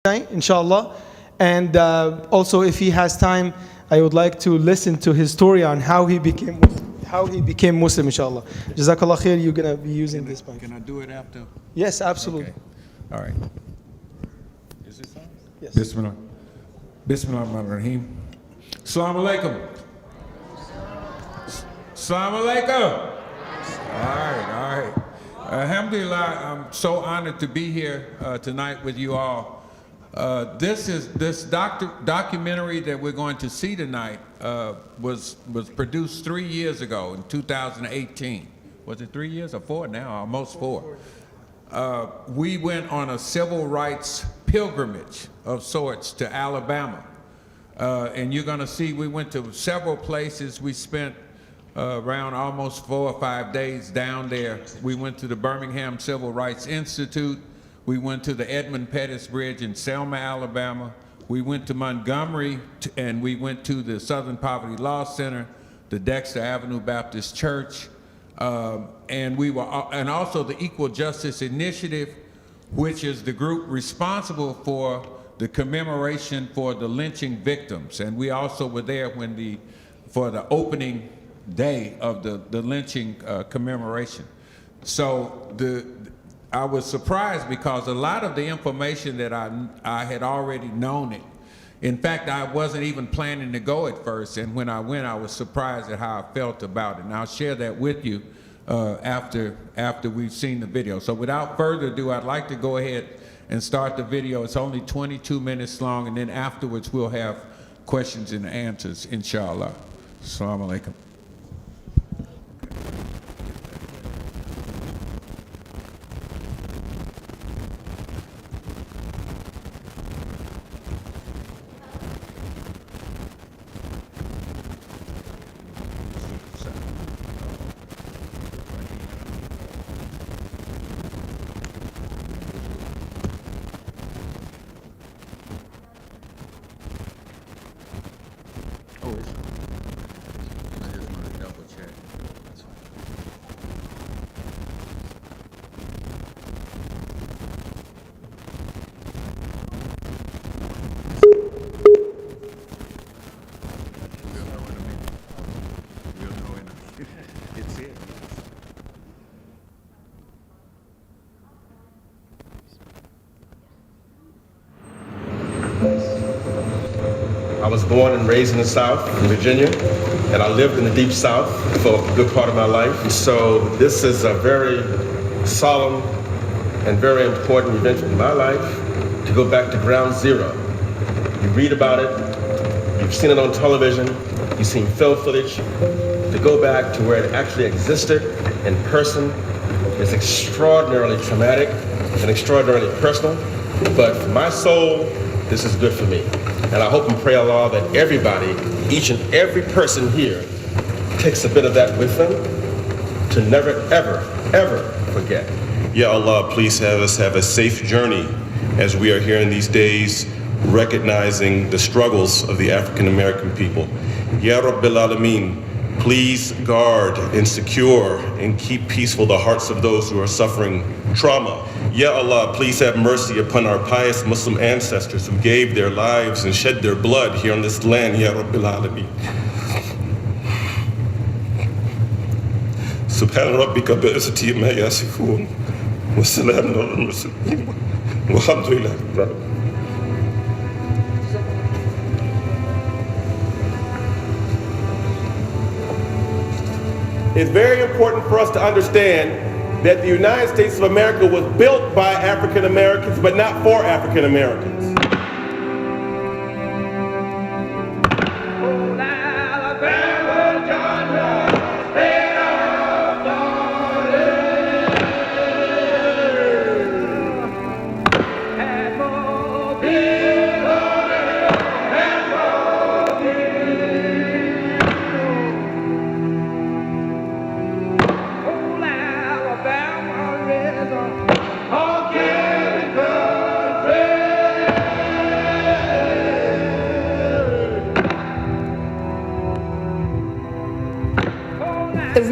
tonight, inshallah. And also, if he has time, I would like to listen to his story on how he became Muslim, inshallah. Jazakallah khair, you're going to be using this mic. Can I do it after? Yes, absolutely. Okay. All right. Is this on? Yes. Bismillah. Bismillahirrahmanirrahim. Assalamu alaikum. Assalamu alaikum. All right. Alhamdulillah, I'm so honored to be here tonight with you all. This documentary that we're going to see tonight was produced 3 years ago in 2018. Was it 3 years or 4 now? Almost 4. We went on a civil rights pilgrimage of sorts to Alabama. And you're going to see we went to several places. We spent around almost 4 or 5 days down there. We went to the Birmingham Civil Rights Institute. We went to the Edmund Pettus Bridge in Selma, Alabama. We went to Montgomery, and we went to the Southern Poverty Law Center, the Dexter Avenue Baptist Church, and also the Equal Justice Initiative, which is the group responsible for the commemoration for the lynching victims. And we also were there for the opening day of the lynching commemoration. So I was surprised because a lot of the information that I had already known it. In fact, I wasn't even planning to go at first, and when I went, I was surprised at how I felt about it. And I'll share that with you after we've seen the video. So without further ado, I'd like to go ahead and start the video. It's only 22 minutes long, and then afterwards we'll have questions and answers, inshallah. Assalamu alaikum. I was born and raised in the South, in Virginia, and I lived in the Deep South for a good part of my life. And so this is a very solemn and very important event in my life, to go back to ground zero. You read about it, you've seen it on television, you've seen film footage. To go back to where it actually existed in person is extraordinarily traumatic and extraordinarily personal. But for my soul, this is good for me. And I hope and pray Allah that everybody, each and every person here, takes a bit of that with them to never, ever, ever forget. Ya Allah, please have us have a safe journey as we are here in these days, recognizing the struggles of the African American people. Ya Rabbil Alameen, please guard and secure and keep peaceful the hearts of those who are suffering trauma. Ya Allah, please have mercy upon our pious Muslim ancestors who gave their lives and shed their blood here on this land. Ya Rabbil Alameen. Subhan rabbika bi'izzati amma yasifun wa salamun ala al-mursalin walhamdulillahi rabbil alamin. It's very important for us to understand that the United States of America was built by African Americans, but not for African Americans.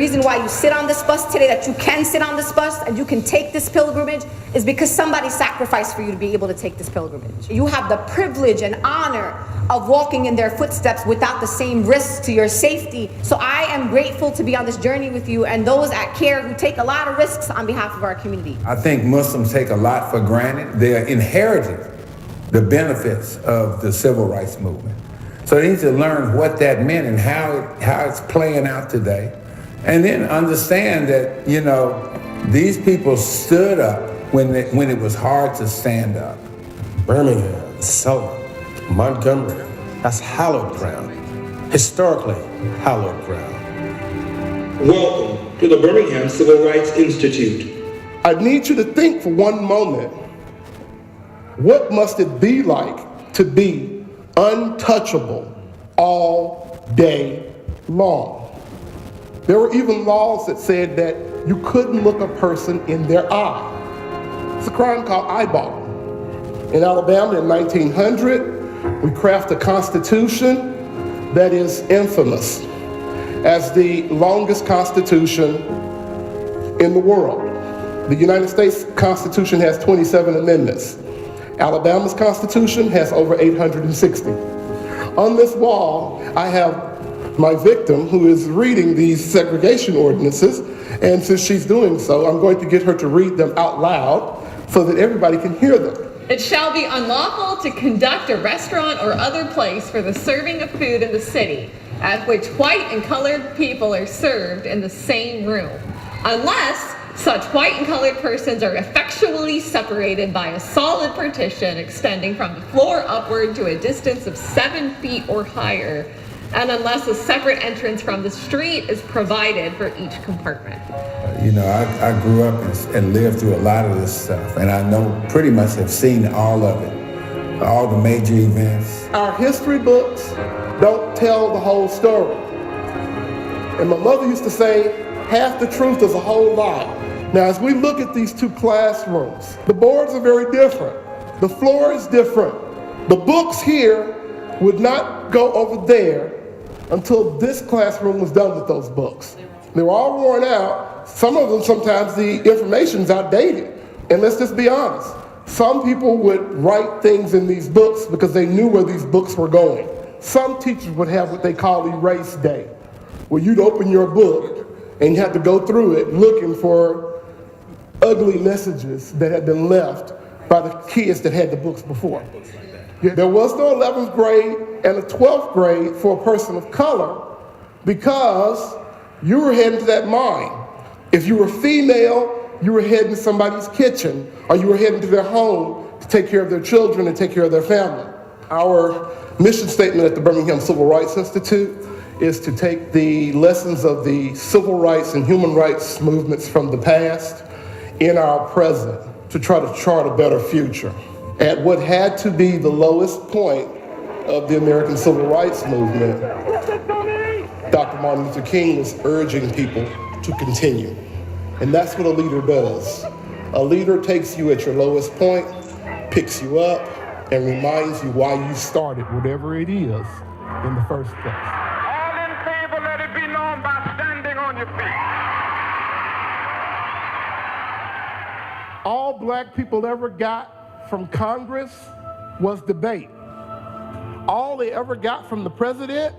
reason why you sit on this bus today, that you can sit on this bus and you can take this pilgrimage, is because somebody sacrificed for you to be able to take this pilgrimage. You have the privilege and honor of walking in their footsteps without the same risks to your safety. So I am grateful to be on this journey with you and those at CARE who take a lot of risks on behalf of our community. I think Muslims take a lot for granted. They're inherited the benefits of the civil rights movement. So they need to learn what that meant and how it's playing out today. And then understand that, you know, these people stood up when it was hard to stand up. Birmingham, Selma, Montgomery, that's hallowed ground, historically hallowed ground. Welcome to the Birmingham Civil Rights Institute. I need you to think for one moment, what must it be like to be untouchable all day long? There were even laws that said that you couldn't look a person in their eye. It's a crime called eyeballing. In Alabama in 1900, we craft a constitution that is infamous as the longest constitution in the world. The United States Constitution has 27 amendments. Alabama's Constitution has over 860. On this wall, I have my victim who is reading these segregation ordinances, and since she's doing so, I'm going to get her to read them out loud so that everybody can hear them. It shall be unlawful to conduct a restaurant or other place for the serving of food in the city, at which white and colored people are served in the same room, unless such white and colored persons are effectually separated by a solid partition extending from the floor upward to a distance of 7 feet or higher, and unless a separate entrance from the street is provided for each compartment. You know, I grew up and lived through a lot of this stuff, and I know pretty much have seen all of it, all the major events. Our history books don't tell the whole story. And my mother used to say, half the truth is a whole lie. Now, as we look at these two classrooms, the boards are very different. The floor is different. The books here would not go over there until this classroom was done with those books. They were all worn out. Some of them, sometimes the information's outdated. And let's just be honest. Some people would write things in these books because they knew where these books were going. Some teachers would have what they call erase day, where you'd open your book and you had to go through it looking for ugly messages that had been left by the kids that had the books before. There was no 11th grade and a 12th grade for a person of color because you were heading to that mine. If you were female, you were heading to somebody's kitchen, or you were heading to their home to take care of their children and take care of their family. Our mission statement at the Birmingham Civil Rights Institute is to take the lessons of the civil rights and human rights movements from the past in our present to try to chart a better future. At what had to be the lowest point of the American Civil Rights Movement, Dr. Martin Luther King was urging people to continue. And that's what a leader does. A leader takes you at your lowest point, picks you up, and reminds you why you started whatever it is in the first place. All in favor, let it be known by standing on your feet. All black people ever got from Congress was debate. All they ever got from the president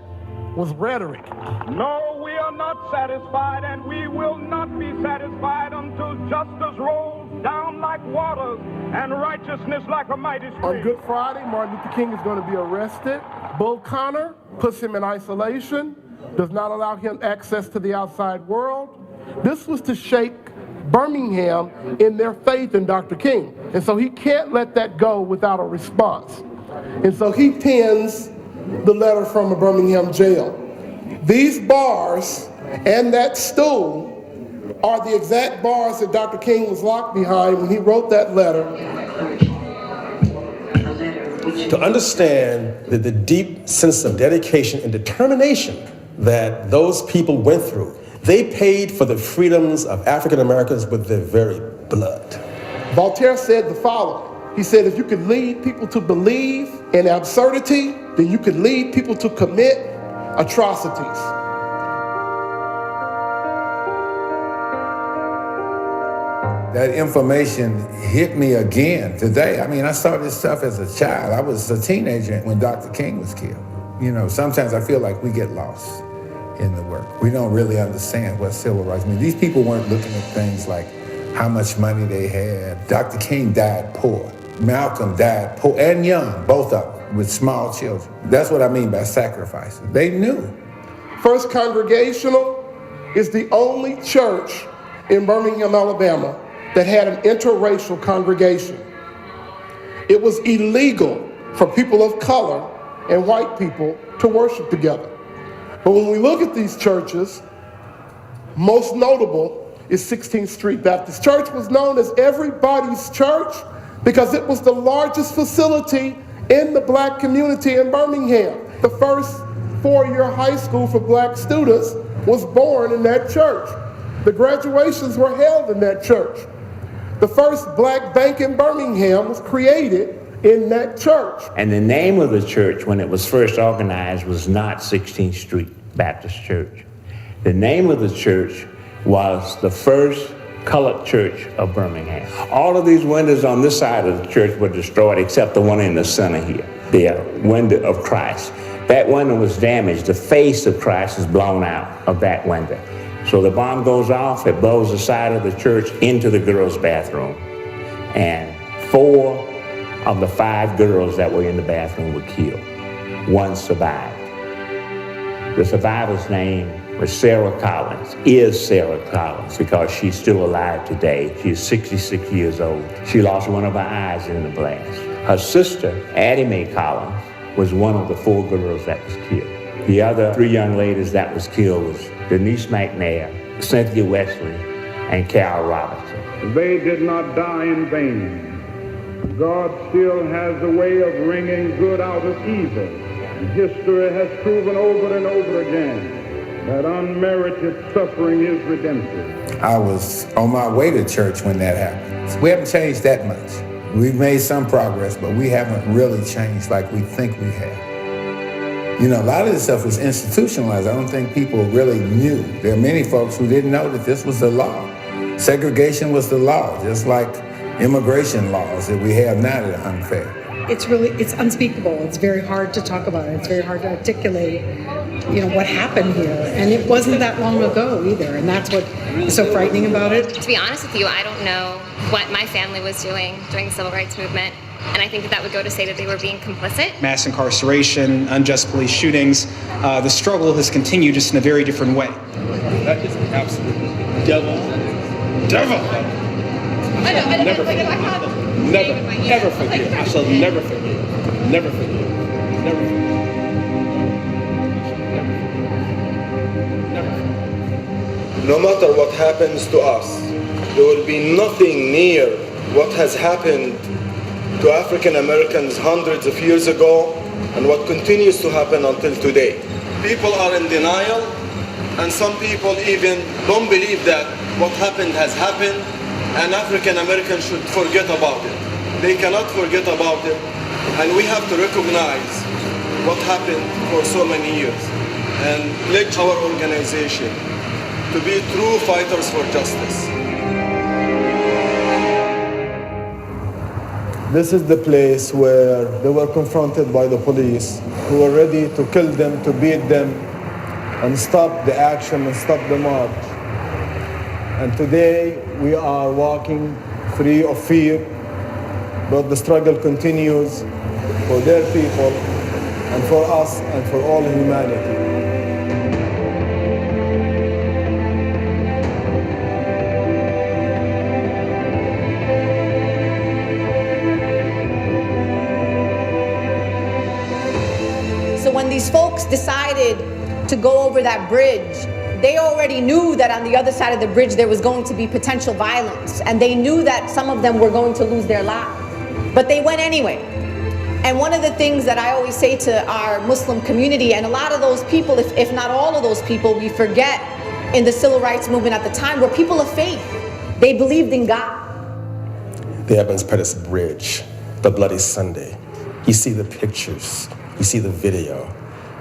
was rhetoric. No, we are not satisfied, and we will not be satisfied until justice rolls down like waters and righteousness like a mighty stream. On Good Friday, Martin Luther King is going to be arrested. Bull Connor puts him in isolation, does not allow him access to the outside world. This was to shake Birmingham in their faith in Dr. King. And so he can't let that go without a response. And so he pens the letter from a Birmingham jail. These bars and that stool are the exact bars that Dr. King was locked behind when he wrote that letter. To understand the deep sense of dedication and determination that those people went through, they paid for the freedoms of African Americans with their very blood. Voltaire said the following. He said, if you could lead people to believe in absurdity, then you could lead people to commit atrocities. That information hit me again today. I mean, I saw this stuff as a child. I was a teenager when Dr. King was killed. You know, sometimes I feel like we get lost in the work. We don't really understand what civil rights mean. These people weren't looking at things like how much money they had. Dr. King died poor. Malcolm died poor and young, both of them, with small children. That's what I mean by sacrifices. They knew. First Congregational is the only church in Birmingham, Alabama that had an interracial congregation. It was illegal for people of color and white people to worship together. But when we look at these churches, most notable is 16th Street Baptist Church. Was known as everybody's church because it was the largest facility in the black community in Birmingham. The first four-year high school for black students was born in that church. The graduations were held in that church. The first black bank in Birmingham was created in that church. And the name of the church, when it was first organized, was not 16th Street Baptist Church. The name of the church was the First Colored Church of Birmingham. All of these windows on this side of the church were destroyed except the one in the center here, the window of Christ. That window was damaged. The face of Christ is blown out of that window. So the bomb goes off, it blows the side of the church into the girls' bathroom. And 4 of the 5 girls that were in the bathroom were killed. 1 survived. The survivor's name was Sarah Collins, is Sarah Collins, because she's still alive today. She's 66 years old. She lost one of her eyes in the blast. Her sister, Addie Mae Collins, was one of the 4 girls that was killed. The other 3 young ladies that was killed was Denise McNair, Cynthia Wesley, and Carol Robinson. They did not die in vain. God still has a way of wringing good out of evil. And history has proven over and over again that unmerited suffering is redemptive. I was on my way to church when that happened. We haven't changed that much. We've made some progress, but we haven't really changed like we think we have. You know, a lot of this stuff was institutionalized. I don't think people really knew. There are many folks who didn't know that this was the law. Segregation was the law, just like immigration laws that we have now that are unfair. It's unspeakable. It's very hard to talk about it. It's very hard to articulate, you know, what happened here. And it wasn't that long ago either. And that's what is so frightening about it. To be honest with you, I don't know what my family was doing during the civil rights movement. And I think that would go to say that they were being complicit. Mass incarceration, unjust police shootings, the struggle has continued just in a very different way. That is absolutely devil. Never forgive. I shall never forgive. Never forgive. Never forgive. No matter what happens to us, there will be nothing near what has happened to African Americans hundreds of years ago and what continues to happen until today. People are in denial, and some people even don't believe that what happened has happened, and African Americans should forget about it. They cannot forget about it, and we have to recognize what happened for so many years and pledge our organization to be true fighters for justice. This is the place where they were confronted by the police, who were ready to kill them, to beat them, and stop the action and stop the march. And today we are walking free of fear, but the struggle continues for their people and for us and for all humanity. So when these folks decided to go over that bridge, they already knew that on the other side of the bridge there was going to be potential violence, and they knew that some of them were going to lose their lives. But they went anyway. And one of the things that I always say to our Muslim community, and a lot of those people, if not all of those people, we forget in the civil rights movement at the time, were people of faith. They believed in God. The Evans Pettus Bridge, the Bloody Sunday. You see the pictures, you see the video.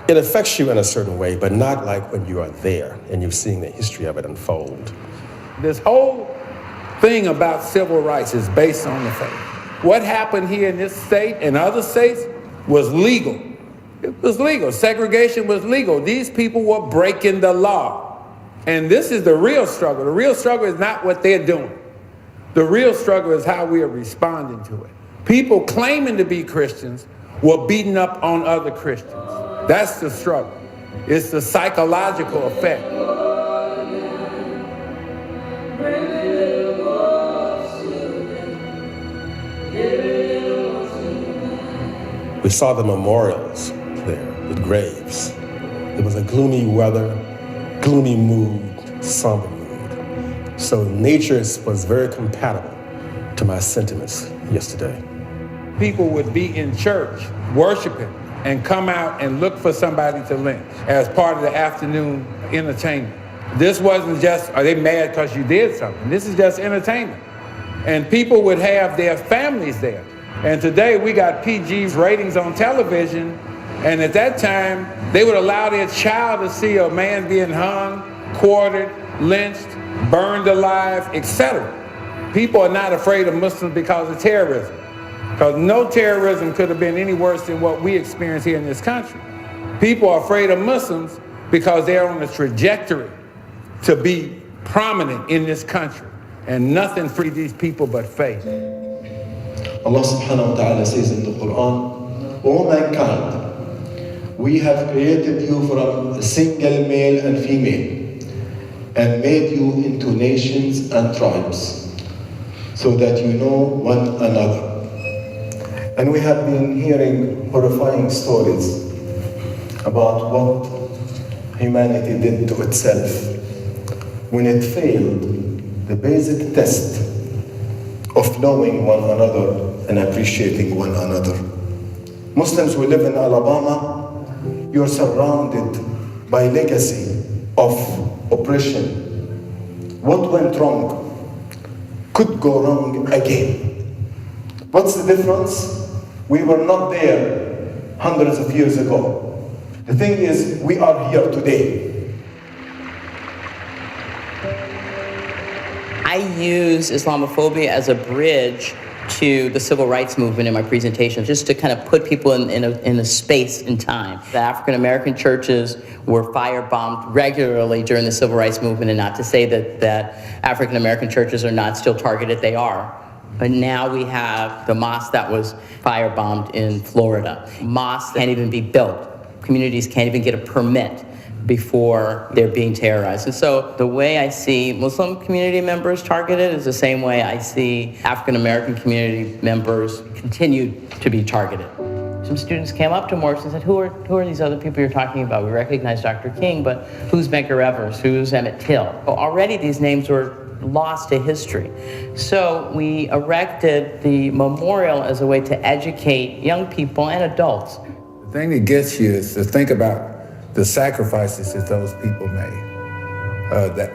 It affects you in a certain way, but not like when you are there and you're seeing the history of it unfold. This whole thing about civil rights is based on the faith. What happened here in this state and other states was legal. It was legal. Segregation was legal. These people were breaking the law. And this is the real struggle. The real struggle is not what they're doing. The real struggle is how we are responding to it. People claiming to be Christians were beating up on other Christians. That's the struggle. It's the psychological effect. We saw the memorials there with graves. It was a gloomy weather, gloomy mood, somber mood. So nature was very compatible to my sentiments yesterday. People would be in church worshiping and come out and look for somebody to lynch as part of the afternoon entertainment. This wasn't just, are they mad because you did something? This is just entertainment. And people would have their families there. And today we got PG's ratings on television, and at that time they would allow their child to see a man being hung, quartered, lynched, burned alive, etc. People are not afraid of Muslims because of terrorism. Because no terrorism could have been any worse than what we experience here in this country. People are afraid of Muslims because they're on a trajectory to be prominent in this country. And nothing frees these people but faith. Allah subhanahu wa ta'ala says in the Quran, O mankind, we have created you from a single male and female and made you into nations and tribes so that you know one another. And we have been hearing horrifying stories about what humanity did to itself when it failed the basic test of knowing one another and appreciating one another. Muslims who live in Alabama, you're surrounded by legacy of oppression. What went wrong could go wrong again. What's the difference? We were not there hundreds of years ago. The thing is, we are here today. I use Islamophobia as a bridge to the civil rights movement in my presentation, just to kind of put people in a space and time. The African American churches were firebombed regularly during the civil rights movement, and not to say that African American churches are not still targeted, they are. But now we have the mosque that was firebombed in Florida. Mosques can't even be built. Communities can't even get a permit before they're being terrorized. And so the way I see Muslim community members targeted is the same way I see African American community members continue to be targeted. Some students came up to Morris and said, who are these other people you're talking about? We recognize Dr. King, but who's Medgar Evers? Who's Emmett Till? Well, already these names were lost to history. So we erected the memorial as a way to educate young people and adults. The thing that gets you is to think about the sacrifices that those people made,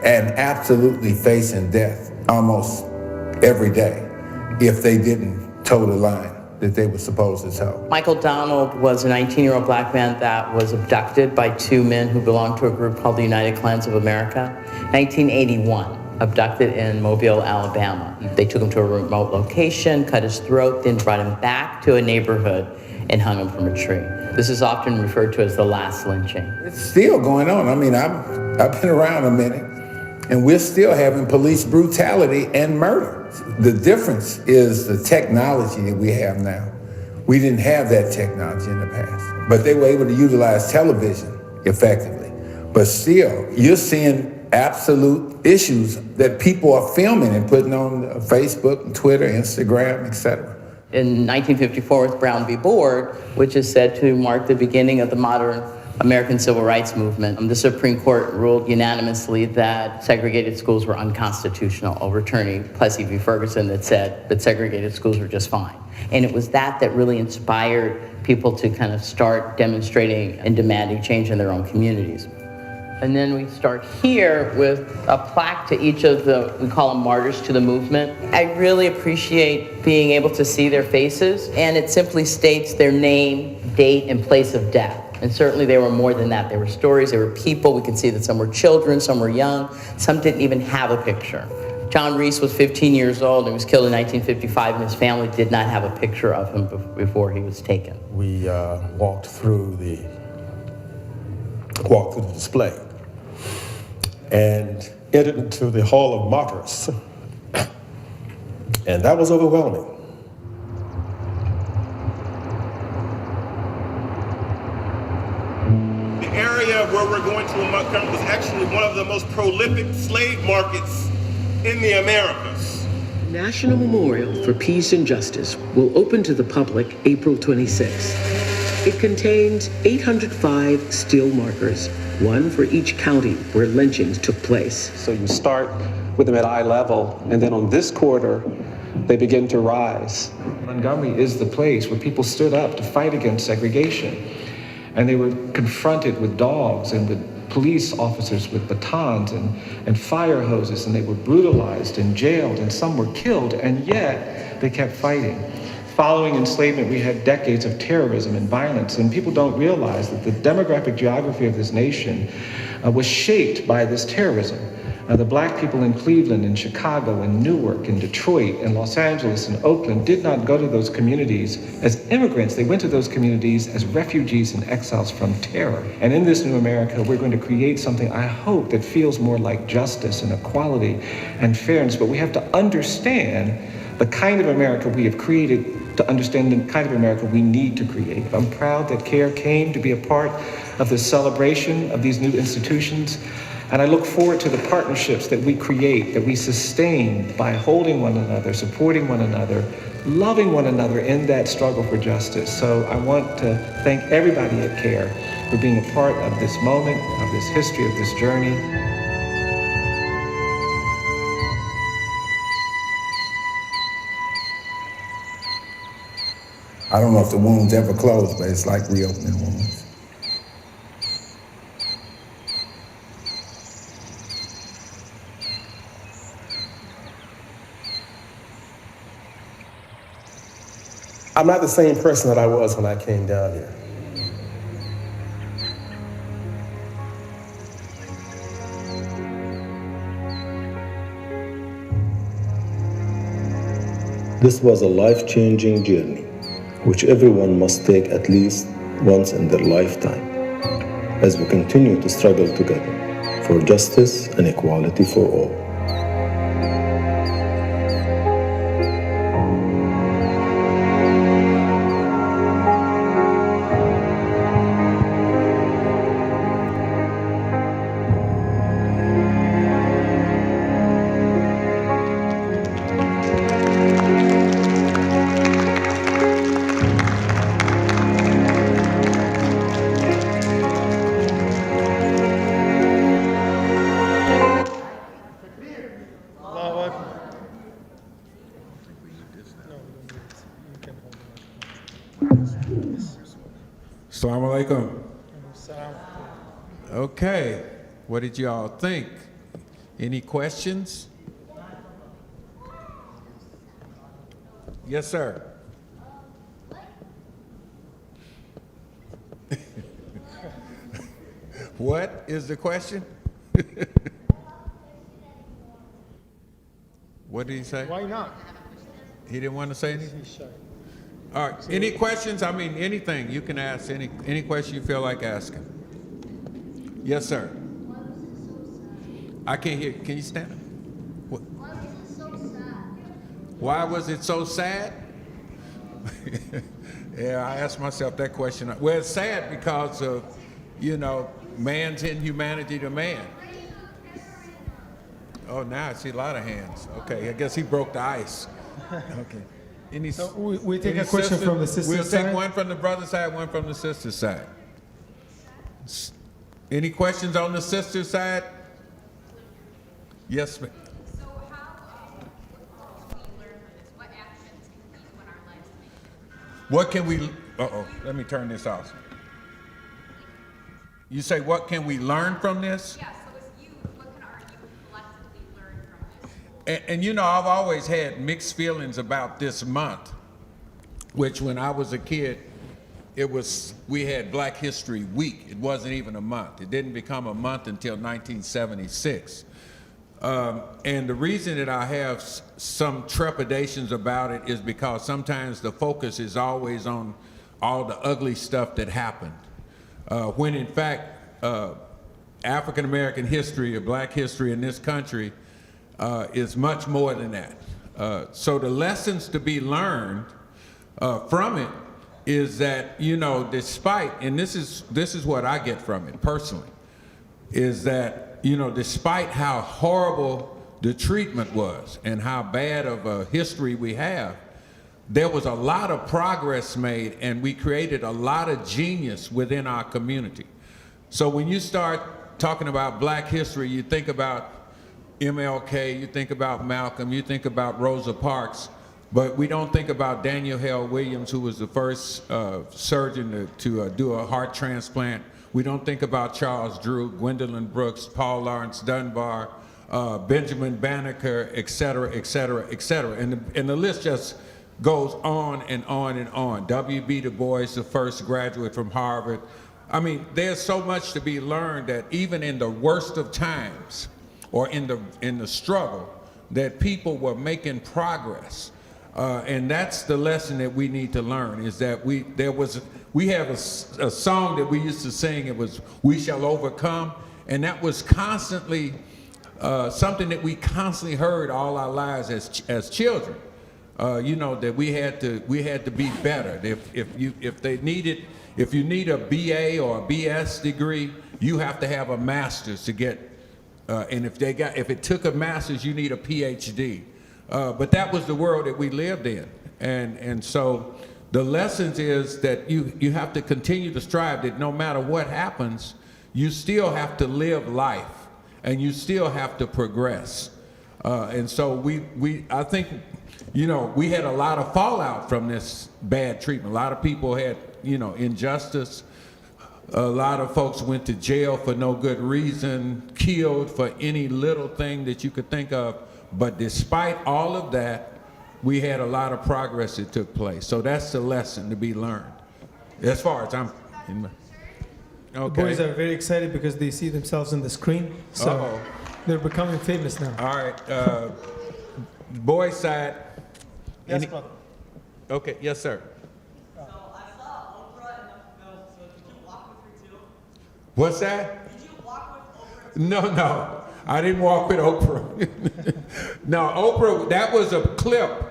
and absolutely facing death almost every day if they didn't toe the line that they were supposed to toe. Michael Donald was a 19-year-old black man that was abducted by two men who belonged to a group called the United Klans of America. 1981, abducted in Mobile, Alabama. They took him to a remote location, cut his throat, then brought him back to a neighborhood and hung him from a tree. This is often referred to as the last lynching. It's still going on. I mean, I've been around a minute, and we're still having police brutality and murder. The difference is the technology that we have now. We didn't have that technology in the past, but they were able to utilize television effectively. But still, you're seeing absolute issues that people are filming and putting on Facebook, and Twitter, Instagram, etc. In 1954 with Brown v. Board, which is said to mark the beginning of the modern American civil rights movement, the Supreme Court ruled unanimously that segregated schools were unconstitutional, overturning Plessy v. Ferguson that said that segregated schools were just fine. And it was that really inspired people to kind of start demonstrating and demanding change in their own communities. And then we start here with a plaque to each of the, we call them martyrs to the movement. I really appreciate being able to see their faces, and it simply states their name, date, and place of death. And certainly they were more than that. There were stories, there were people. We can see that some were children, some were young, some didn't even have a picture. John Reese was 15 years old and was killed in 1955, and his family did not have a picture of him before he was taken. We walked through the display and entered into the Hall of Martyrs. And that was overwhelming. The area where we're going to Montgomery was actually one of the most prolific slave markets in the Americas. National Memorial for Peace and Justice will open to the public April 26th. It contains 805 steel markers, one for each county where lynchings took place. So you start with them at eye level, and then on this corridor, they begin to rise. Montgomery is the place where people stood up to fight against segregation. And they were confronted with dogs and with police officers with batons and fire hoses, and they were brutalized and jailed, and some were killed, and yet they kept fighting. Following enslavement, we had decades of terrorism and violence, and people don't realize that the demographic geography of this nation was shaped by this terrorism. The black people in Cleveland and Chicago and Newark and Detroit and Los Angeles and Oakland did not go to those communities as immigrants. They went to those communities as refugees and exiles from terror. And in this new America, we're going to create something, I hope, that feels more like justice and equality and fairness. But we have to understand the kind of America we have created to understand the kind of America we need to create. I'm proud that CARE came to be a part of the celebration of these new institutions. And I look forward to the partnerships that we create, that we sustain by holding one another, supporting one another, loving one another in that struggle for justice. So I want to thank everybody at CARE for being a part of this moment, of this history, of this journey. I don't know if the wounds ever close, but it's like reopening wounds. I'm not the same person that I was when I came down here. This was a life-changing journey, which everyone must take at least once in their lifetime, as we continue to struggle together for justice and equality for all. Assalamu alaikum. Okay, what did y'all think? Any questions? Yes, sir. What is the question? What did he say? Why not? He didn't want to say anything? All right, any questions? I mean, anything. You can ask any question you feel like asking. Yes, sir. I can't hear. Can you stand up? What? Why was it so sad? Yeah, I asked myself that question. Well, it's sad because of, you know, man's inhumanity to man. Oh, now I see a lot of hands. Okay, I guess he broke the ice. Okay. So we take a question from the sister We'll side. take one from the brother side, one from the sister side. Any questions on the sister side? Yes, ma'am. So how can we learn from this? What actions can we do in our lives to make it? What can we, let me turn this off. You say, what can we learn from this? Yeah, so as youth, what can our youth collectively learn from this? And you know, I've always had mixed feelings about this month, which when I was a kid, we had Black History Week. It wasn't even a month. It didn't become a month until 1976. And the reason that I have some trepidations about it is because sometimes the focus is always on all the ugly stuff that happened. When in fact, African American history or black history in this country is much more than that. So the lessons to be learned from it is that, you know, despite, and this is what I get from it personally, is that, you know, despite how horrible the treatment was and how bad of a history we have, there was a lot of progress made, and we created a lot of genius within our community. So when you start talking about black history, you think about MLK, you think about Malcolm, you think about Rosa Parks, but we don't think about Daniel Hale Williams, who was the first surgeon to do a heart transplant. We don't think about Charles Drew, Gwendolyn Brooks, Paul Lawrence Dunbar, Benjamin Banneker, et cetera, et cetera, et cetera. And the list just goes on and on and on. W.B. Du Bois, the first graduate from Harvard. I mean, there's so much to be learned that even in the worst of times, or in the struggle, that people were making progress. And that's the lesson that we need to learn, is that we have a song that we used to sing. It was "We Shall Overcome," and that was constantly something that we constantly heard all our lives as children. You know, that we had to be better. If you need a BA or a BS degree, you have to have a master's to get. And if it took a master's, you need a PhD. But that was the world that we lived in. And so the lessons is that you have to continue to strive, that no matter what happens, you still have to live life and you still have to progress. And so I think, you know, we had a lot of fallout from this bad treatment. A lot of people had, you know, injustice. A lot of folks went to jail for no good reason, killed for any little thing that you could think of. But despite all of that, we had a lot of progress that took place. So that's the lesson to be learned, as far as I'm. Okay. The boys are very excited because they see themselves on the screen. So they're becoming famous now. All right. Boys side. Yes, brother. Okay. Yes, sir. What's that? Did you walk with Oprah? No, I didn't walk with Oprah. No, Oprah, that was a clip.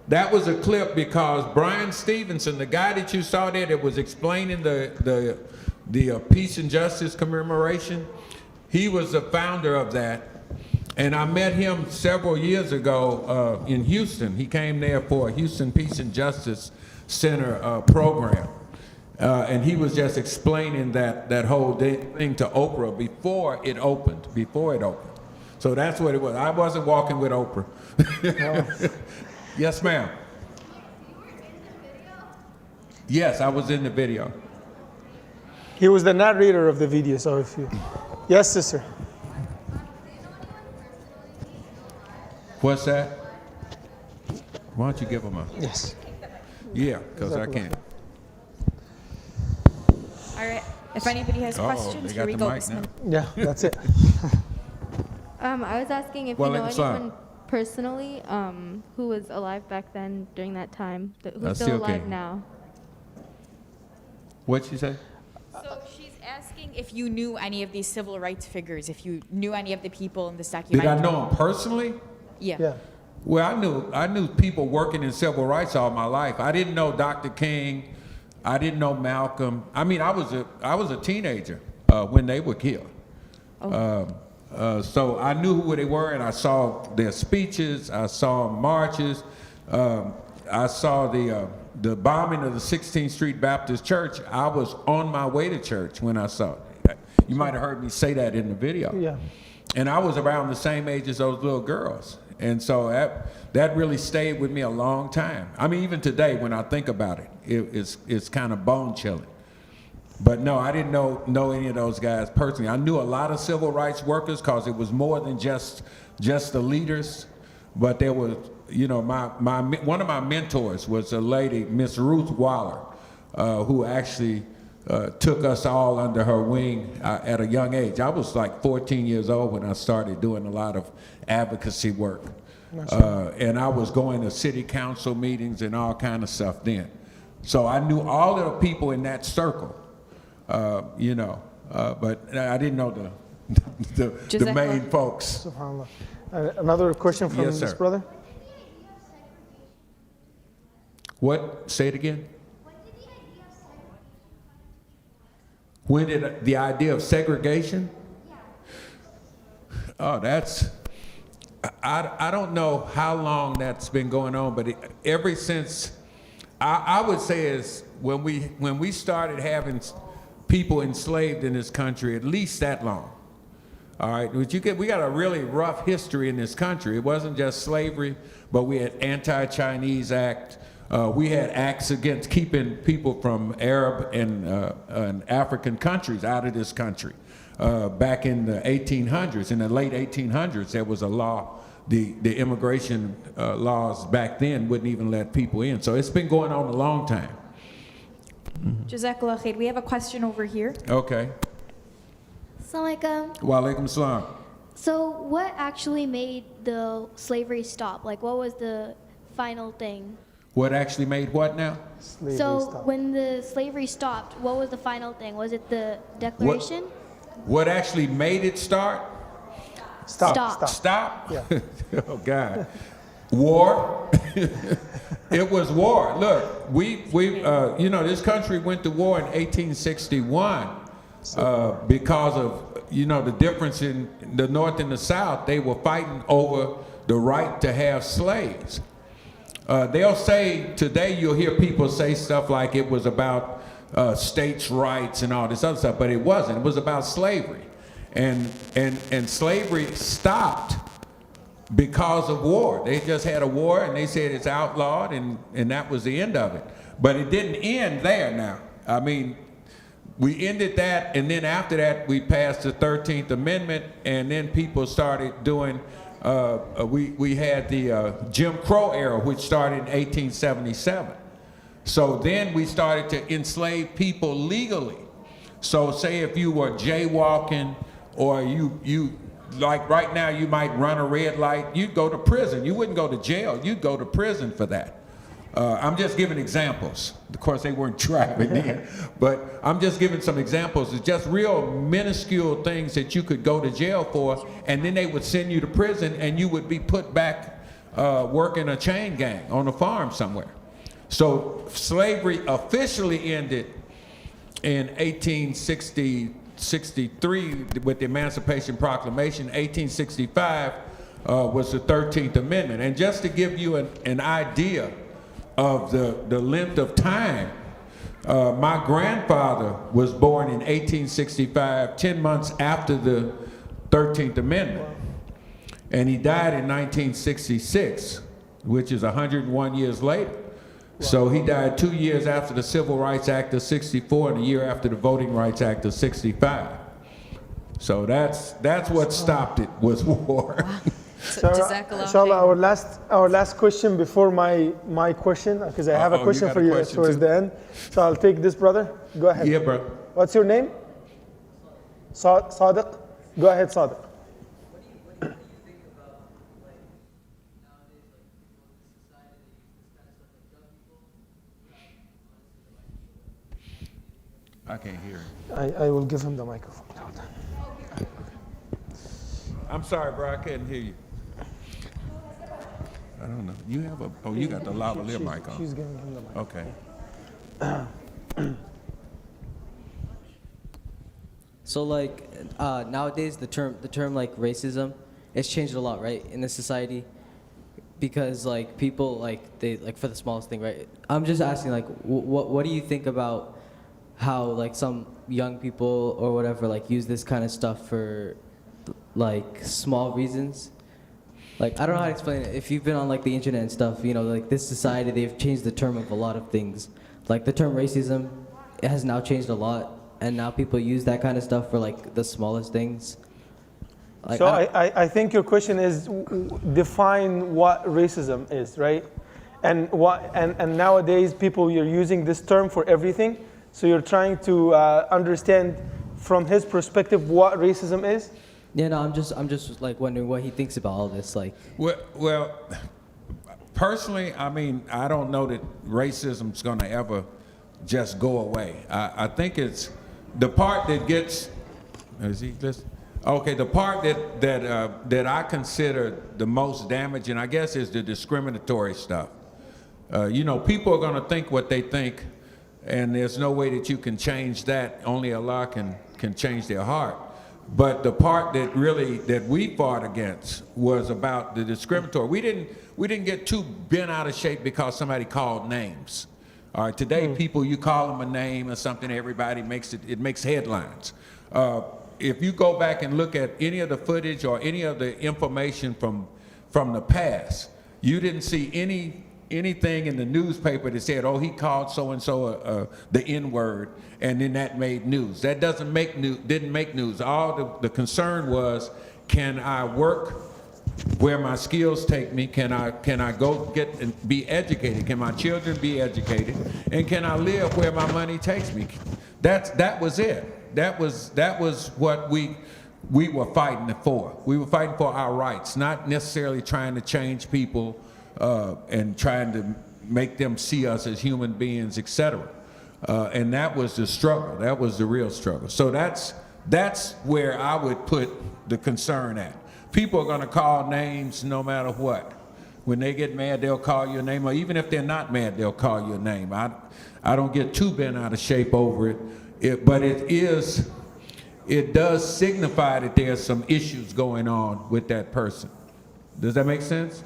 That was a clip because Brian Stevenson, the guy that you saw there that was explaining the Peace and Justice commemoration, he was the founder of that. And I met him several years ago in Houston. He came there for a Houston Peace and Justice Center program. And he was just explaining that whole thing to Oprah before it opened. So that's what it was. I wasn't walking with Oprah. Yes, ma'am. Yes, I was in the video. He was the narrator of the video, so if you... Yes, sister. What's that? Why don't you give him a... Yes. Yeah, because I can't. All right. If anybody has questions, here we go. Yeah, that's it. I was asking if you know anyone personally who was alive back then during that time, who's still alive now. What'd she say? So she's asking if you knew any of these civil rights figures, if you knew any of the people in this documentary. Did I know them personally? Yeah. Well, I knew people working in civil rights all my life. I didn't know Dr. King. I didn't know Malcolm. I mean, I was a teenager when they were killed. So I knew who they were, and I saw their speeches. I saw marches. I saw the bombing of the 16th Street Baptist Church. I was on my way to church when I saw it. You might have heard me say that in the video. Yeah. And I was around the same age as those little girls. And so that really stayed with me a long time. I mean, even today when I think about it, it's kind of bone chilling. But no, I didn't know any of those guys personally. I knew a lot of civil rights workers because it was more than just the leaders. But there was, you know, one of my mentors was a lady, Miss Ruth Waller, who actually took us all under her wing at a young age. I was like 14 years old when I started doing a lot of advocacy work. And I was going to city council meetings and all kind of stuff then. So I knew all of the people in that circle, you know, but I didn't know the main folks. SubhanAllah. Another question from Yes, this sir. brother. What? Say it again. When did the idea of segregation? Oh, that's, I don't know how long that's been going on, but ever since, I would say is when we started having people enslaved in this country, at least that long. All right, we got a really rough history in this country. It wasn't just slavery, but we had Anti-Chinese Act. We had acts against keeping people from Arab and African countries out of this country. Back in the 1800s, in the late 1800s, there was a law, the immigration laws back then wouldn't even let people in. So it's been going on a long time. Jazakallah khair. We have a question over here. Okay. Assalamualaikum. Wa alaikum salam. So what actually made the slavery stop? Like what was the final thing? What actually made what now? When the slavery stopped, what was the final thing? Was it the declaration? What actually made it start? Stop? Yeah. Oh, God. War. It was war. Look, we you know, this country went to war in 1861 because of, you know, the difference in the North and the South. They were fighting over the right to have slaves. They'll say, today you'll hear people say stuff like it was about states' rights and all this other stuff, but it wasn't. It was about slavery. And slavery stopped because of war. They just had a war and they said it's outlawed and that was the end of it. But it didn't end there now. I mean, we ended that, and then after that we passed the 13th Amendment, and then people started doing, we had the Jim Crow era, which started in 1877. So then we started to enslave people legally. So say if you were jaywalking, or you like right now you might run a red light, you'd go to prison. You wouldn't go to jail, you'd go to prison for that. I'm just giving examples. Of course, they weren't driving in, but I'm just giving some examples. It's just real minuscule things that you could go to jail for, and then they would send you to prison, and you would be put back working a chain gang on a farm somewhere. So slavery officially ended in 1863 with the Emancipation Proclamation. 1865 was the 13th Amendment. And just to give you an idea of the length of time, my grandfather was born in 1865, 10 months after the 13th Amendment. And he died in 1966, which is 101 years later. So he died 2 years after the Civil Rights Act of 64 and a year after the Voting Rights Act of 65. So that's what stopped it, was war. So, inshallah, our last question before my question, because I have a question for you towards the end. So I'll take this, brother. Go ahead. Yeah, bro. What's your name? Sadiq. Go ahead, Sadiq. I can't hear him. I will give him the microphone. I'm sorry, bro. I couldn't hear you. I don't know. You have you got the lavalier mic on. She's giving him the mic. Okay. So like nowadays the term like racism, it's changed a lot, right, in the society, because like people they for the smallest thing, right? I'm just asking, like, what do you think about how like some young people or whatever use this kind of stuff for like small reasons? Like, I don't know how to explain it. If you've been on the internet and stuff, this society, they've changed the term of a lot of things. Like the term racism, it has now changed a lot, and now people use that kind of stuff for the smallest things. So I think your question is define what racism is, right? And nowadays people are using this term for everything. So you're trying to understand from his perspective what racism is? Yeah, no, I'm just like wondering what he thinks about all this. Like, well, personally, I mean, I don't know that racism's going to ever just go away. I think it's the part that gets. Is he listening? Okay, the part that I consider the most damaging, I guess, is the discriminatory stuff. You know, people are going to think what they think, and there's no way that you can change that. Only Allah can change their heart. But the part that we fought against was about the discriminatory. We didn't get too bent out of shape because somebody called names. All right, today people, you call them a name or something, everybody makes it makes headlines. If you go back and look at any of the footage or any of the information from the past, you didn't see anything in the newspaper that said, oh, he called so-and-so the N-word, and then that made news. That didn't make news. All the concern was, can I work where my skills take me? Can I go get and be educated? Can my children be educated? And can I live where my money takes me? That was it. That was what we were fighting for. We were fighting for our rights, not necessarily trying to change people and trying to make them see us as human beings, etc. And that was the struggle. That was the real struggle. So that's where I would put the concern at. People are going to call names no matter what. When they get mad, they'll call your name, or even if they're not mad, they'll call your name. I don't get too bent out of shape over it. But it does signify that there's some issues going on with that person. Does that make sense?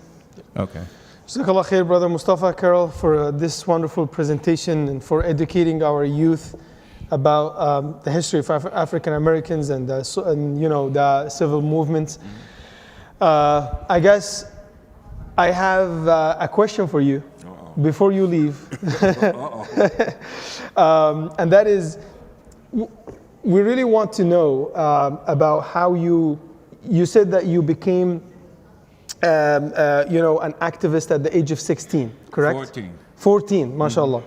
Okay. Jazakallah khair, Brother Mustafa Carroll, for this wonderful presentation and for educating our youth about the history of African Americans and you know, the civil movement. I guess I have a question for you before you leave. And that is, we really want to know about how you said that you became you know, an activist at the age of 16, correct? 14, mashallah.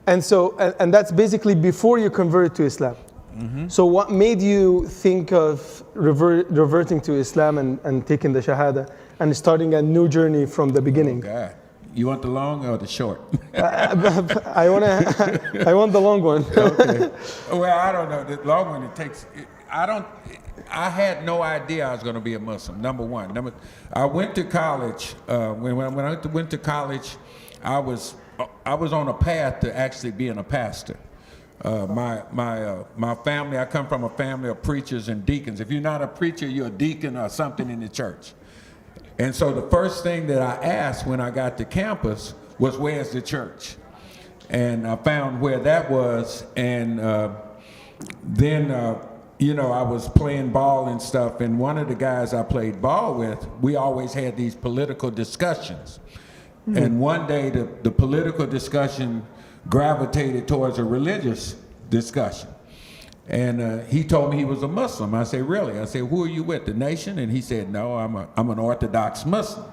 And so, and that's basically before you converted to Islam. So what made you think of reverting to Islam and taking the Shahada and starting a new journey from the beginning? Oh God. You want the long or the short? I want the long one. Okay. Well, I don't know. The long one, it takes. I had no idea I was going to be a Muslim. Number one. I went to college. When I went to college, I was on a path to actually being a pastor. My family. I come from a family of preachers and deacons. If you're not a preacher, you're a deacon or something in the church. And so the first thing that I asked when I got to campus was, where's the church? And I found where that was, and then you know, I was playing ball and stuff, and one of the guys I played ball with, we always had these political discussions. And one day the political discussion gravitated towards a religious discussion. And he told me he was a Muslim. I said, really? I said, who are you with, the nation? And he said, no, I'm an Orthodox Muslim.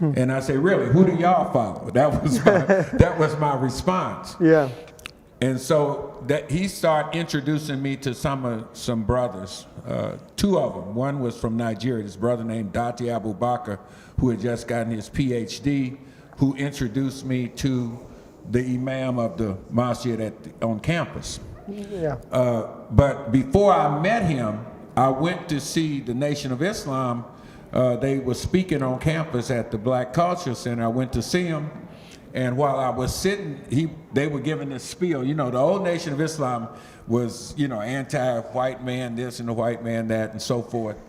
And I said, really, who do y'all follow? That was my response. Yeah. And so that he started introducing me to some brothers, two of them. One was from Nigeria, this brother named Dati Abubakar, who had just gotten his PhD, who introduced me to the imam of the masjid on campus. Yeah. But before I met him, I went to see the Nation of Islam. They were speaking on campus at the Black Culture Center. I went to see him, and while I was sitting, they were giving this spiel. You know, the old Nation of Islam was, you know, anti-white man this and the white man that and so forth.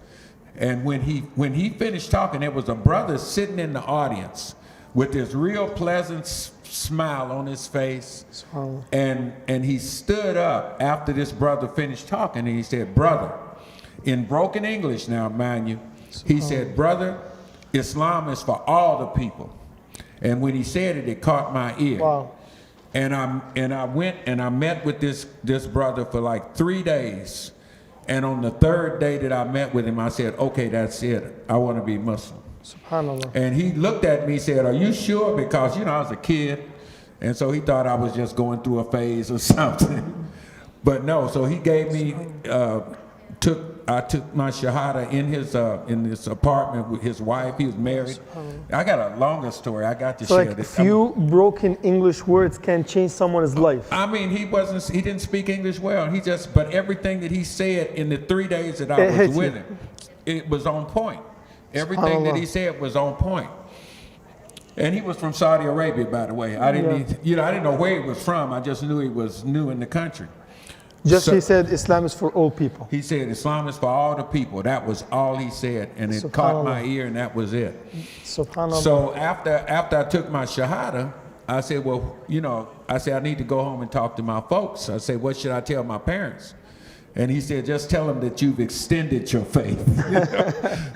And when he finished talking, there was a brother sitting in the audience with this real pleasant smile on his face. And he stood up after this brother finished talking, and he said, brother, in broken English now, mind you, he said, brother, Islam is for all the people. And when he said it, it caught my ear. Wow. And I went and I met with this brother for like 3 days. And on the third day that I met with him, I said, okay, that's it. I want to be Muslim. SubhanAllah. And he looked at me and said, are you sure? Because, you know, I was a kid. And so he thought I was just going through a phase or something. But no, so he gave me, I took my shahada in this apartment with his wife. He was married. I got a longer story. I got to share like this. Few broken English words can change someone's life. I mean, he didn't speak English well. But everything that he said in the 3 days that I was with him, it was on point. Everything that he said was on point. And he was from Saudi Arabia, by the way. I didn't know where he was from. I just knew he was new in the country. He said Islam is for all people. He said Islam is for all the people. That was all he said, and it caught my ear, and that was it. Subhanallah. So after I took my shahada, I said, I need to go home and talk to my folks. I said, what should I tell my parents? And he said, just tell them that you've extended your faith.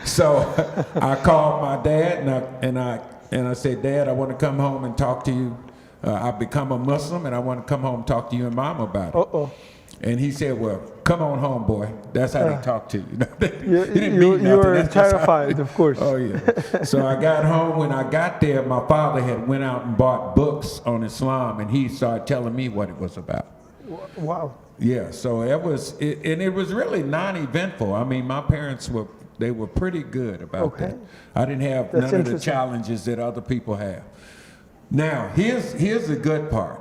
So I called my dad, and I said, Dad, I want to come home and talk to you. I've become a Muslim, and I want to come home and talk to you and Mom about it. And he said, well, come on home, boy. That's how they talk to you. He didn't mean nothing. You were terrified, of course. Oh, yeah. So I got home. When I got there, my father had went out and bought books on Islam, and he started telling me what it was about. Wow. Yeah, so it was really non-eventful. I mean, my parents were pretty good about that. I didn't have none of the challenges that other people have. Now, here's the good part.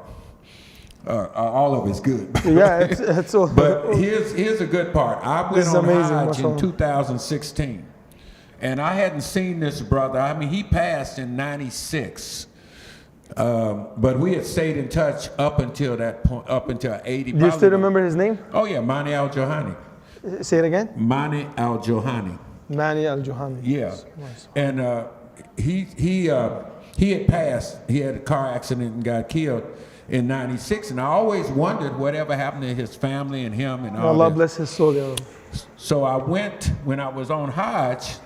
All of it's good. Yeah, it's all. But here's the good part. I went on Hajj in 2016, and I hadn't seen this brother. I mean, he passed in '96, but we had stayed in touch up until that point, up until '80. Do you still remember his name? Oh yeah, Mani Al-Johani. Say it again. Mani Al-Johani. Mani Al-Johani. Yeah, and he had passed. He had a car accident and got killed in '96, and I always wondered whatever happened to his family and him and all Allah that. bless his soul, ya Rabbi. So I went, when I was on Hajj,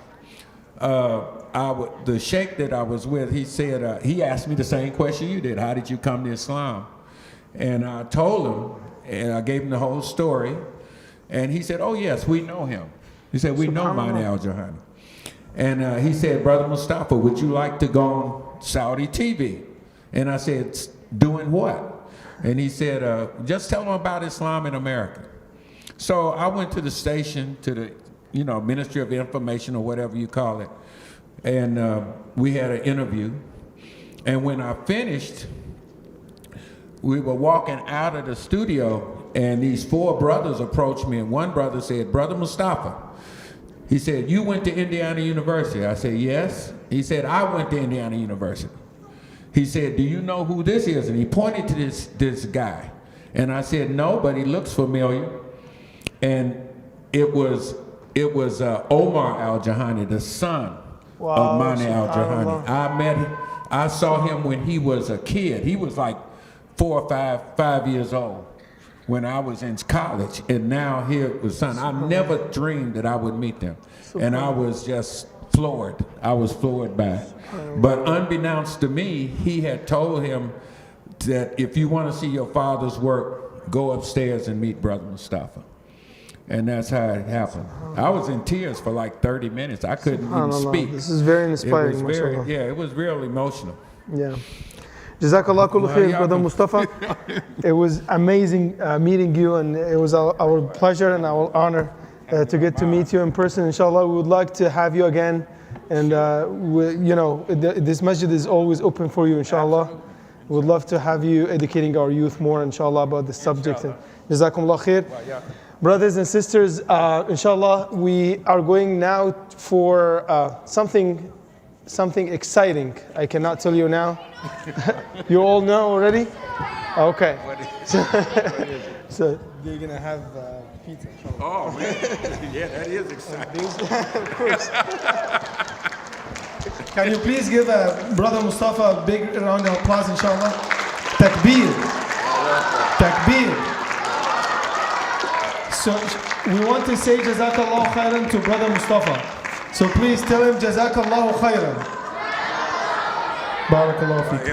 the sheikh that I was with, he said, he asked me the same question you did. How did you come to Islam? And I told him, and I gave him the whole story, and he said, oh yes, we know him. He said, we know Mani Al-Johani. And he said, Brother Mustafa, would you like to go on Saudi TV? And I said, doing what? And he said, just tell them about Islam in America. So I went to the station, to the Ministry of Information or whatever you call it, and we had an interview. And when I finished, we were walking out of the studio, and these 4 brothers approached me, and one brother said, Brother Mustafa, he said, you went to Indiana University. I said, yes. He said, I went to Indiana University. He said, do you know who this is? And he pointed to this guy. And I said, no, but he looks familiar. And it was Umar Al-Johani, the son of Mani Al-Johani. I met him. I saw him when he was a kid. He was like 4 or 5 years old when I was in college. And now here was son. I never dreamed that I would meet them. And I was just floored. I was floored by it. But unbeknownst to me, he had told him that if you want to see your father's work, go upstairs and meet Brother Mustafa. And that's how it happened. I was in tears for like 30 minutes. I couldn't even speak. This is very inspiring. It was real emotional. Yeah. Jazakallah kullu khair, Brother Mustafa. It was amazing meeting you, and it was our pleasure and our honor to get to meet you in person. Inshallah, we would like to have you again. And this masjid is always open for you, inshallah. We would love to have you educating our youth more, inshallah, about this subject. Jazakumullah khair. Brothers and sisters, inshallah, we are going now for something exciting. I cannot tell you now. You all know already? Okay. So you're gonna have pizza. Oh man, yeah, that is exciting. Of course. Can you please give Brother Mustafa a big round of applause, inshallah? Takbir. Takbir. So we want to say Jazakallah khairan to Brother Mustafa. So please tell him Jazakallah khairan. Barakallahu feek.